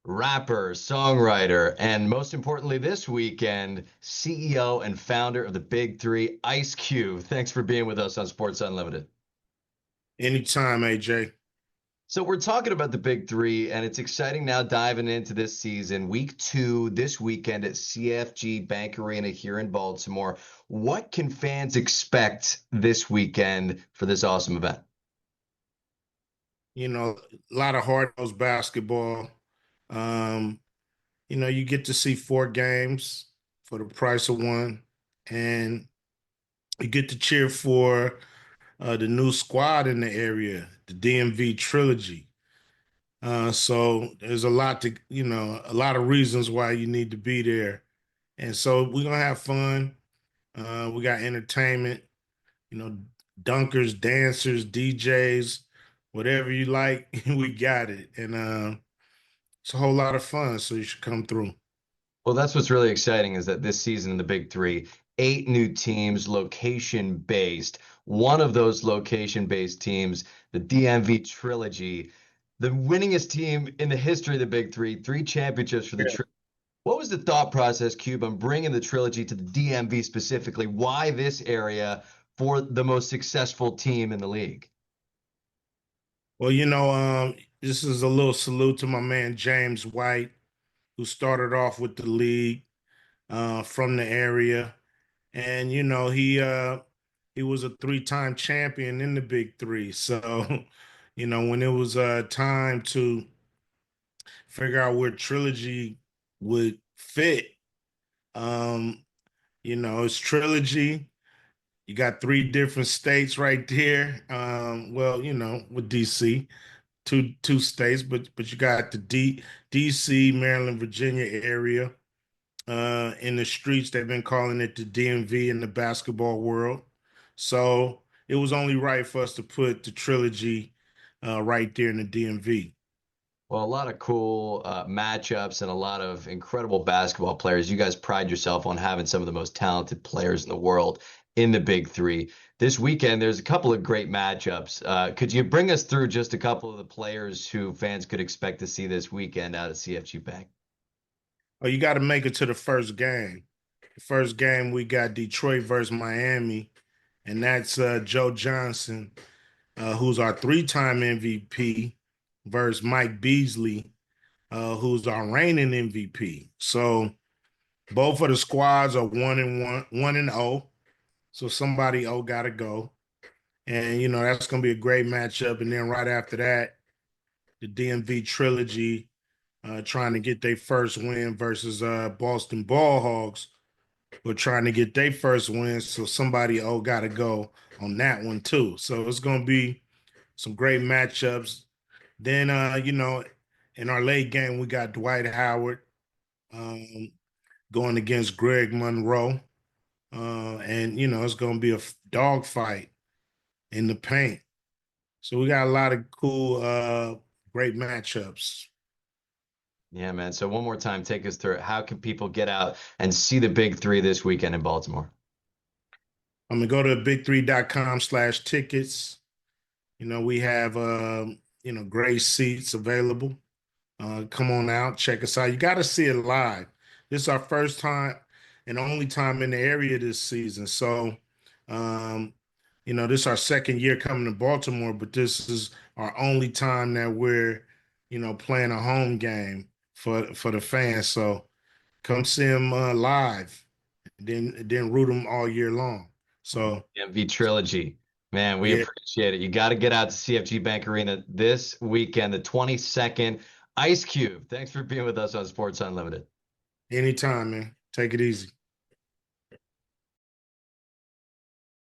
rapper, songwriter, and most importantly this weekend, CEO and founder of the Big Three, Ice Cube. Thanks for being with us on Sports Unlimited. Anytime, AJ. So we're talking about the Big Three, and it's exciting now diving into this season. Week two, this weekend at CFG Bank Arena here in Baltimore. What can fans expect this weekend for this awesome event? A lot of hard-nosed basketball. Um, you get to see four games for the price of one, and you get to cheer for the new squad in the area, the DMV Trilogy. So there's a lot of reasons why you need to be there. And so we're gonna have fun. We got entertainment, you know, dunkers, dancers, DJs, whatever you like, we got it. And it's a whole lot of fun, so you should come through. Well, that's what's really exciting is that this season in the Big Three, eight new teams, location based. One of those location based teams, the DMV Trilogy, the winningest team in the history of the Big Three, three championships for the Yeah. Trilogy. What was the thought process, Cube, on bringing the Trilogy to the DMV specifically? Why this area for the most successful team in the league? Well, this is a little salute to my man James White, who started off with the league from the area. And he was a three-time champion in the Big Three. So, when it was time to figure out where Trilogy would fit, um, it's Trilogy. You got three different states right there. Well, with DC, two states, but you got the DC, Maryland, Virginia area. In the streets, they've been calling it the DMV in the basketball world. So it was only right for us to put the Trilogy right there in the DMV. Well, a lot of cool matchups and a lot of incredible basketball players. You guys pride yourself on having some of the most talented players in the world in the Big Three. This weekend, there's a couple of great matchups. Could you bring us through just a couple of the players who fans could expect to see this weekend out of CFG Bank? Oh, you got to make it to the first game. The first game we got Detroit versus Miami, and that's Joe Johnson, who's our three-time MVP, versus Mike Beasley, who's our reigning MVP. So both of the squads are 1-1, 1-0. So somebody gotta go. And that's gonna be a great matchup. And then right after that, the DMV trilogy trying to get their first win versus Boston Ball Hogs. We're trying to get their first win. So somebody gotta go on that one too. So it's gonna be some great matchups. Then in our late game, we got Dwight Howard um, going against Greg Monroe. And it's gonna be a dog fight in the paint. So we got a lot of cool, great matchups. Yeah, man. So one more time, take us through it. How can people get out and see the Big Three this weekend in Baltimore? I'm gonna go to big3.com/tickets. We have great seats available. Come on out, check us out. You got to see it live. This is our first time and only time in the area this season. So, um, this is our second year coming to Baltimore, but this is our only time that we're, playing a home game for the fans. So come see them live, then root them all year long. So DMV Trilogy. Man, we yeah, appreciate it. You got to get out to CFG Bank Arena this weekend, the 22nd. Ice Cube, thanks for being with us on Sports Unlimited. anytime, man. Take it easy.